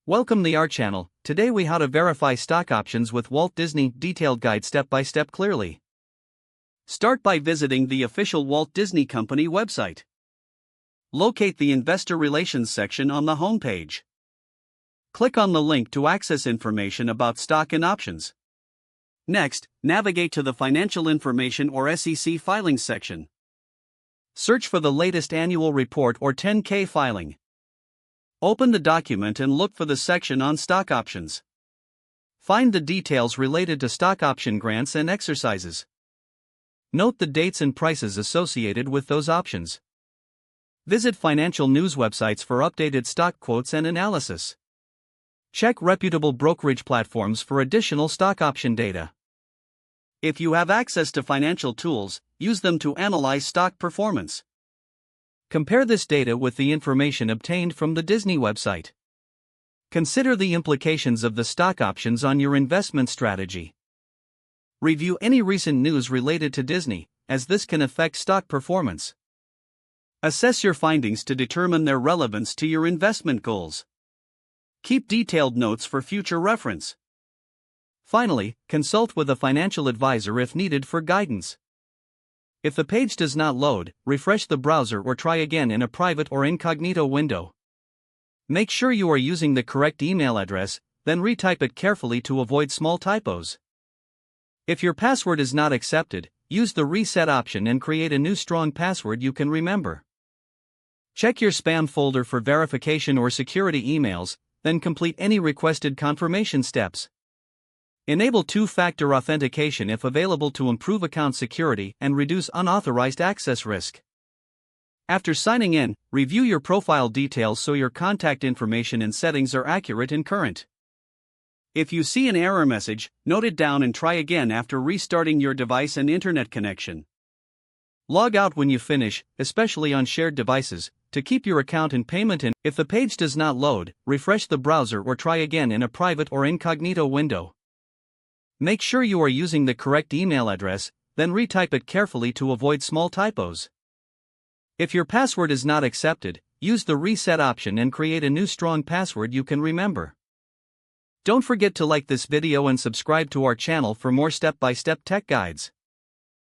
Welcome to our channel. Today we how to verify stock options with Walt Disney detailed guide step by step clearly. Start by visiting the official Walt Disney Company website. Locate the Investor Relations section on the home page. Click on the link to access information about stock and options. Next, navigate to the Financial Information or SEC Filings section. Search for the latest annual report or 10-K filing. Open the document and look for the section on stock options. Find the details related to stock option grants and exercises. Note the dates and prices associated with those options. Visit financial news websites for updated stock quotes and analysis. Check reputable brokerage platforms for additional stock option data. If you have access to financial tools, use them to analyze stock performance. Compare this data with the information obtained from the Disney website. Consider the implications of the stock options on your investment strategy. Review any recent news related to Disney, as this can affect stock performance. Assess your findings to determine their relevance to your investment goals. Keep detailed notes for future reference. Finally, consult with a financial advisor if needed for guidance. If the page does not load, refresh the browser or try again in a private or incognito window. Make sure you are using the correct email address, then retype it carefully to avoid small typos. If your password is not accepted, use the reset option and create a new strong password you can remember. Check your spam folder for verification or security emails, then complete any requested confirmation steps. Enable two-factor authentication if available to improve account security and reduce unauthorized access risk. After signing in, review your profile details so your contact information and settings are accurate and current. If you see an error message, note it down and try again after restarting your device and internet connection. Log out when you finish, especially on shared devices, to keep your account in payment and, if the page does not load, refresh the browser or try again in a private or incognito window. Make sure you are using the correct email address, then retype it carefully to avoid small typos. If your password is not accepted, use the reset option and create a new strong password you can remember. Don't forget to like this video and subscribe to our channel for more step-by-step tech guides.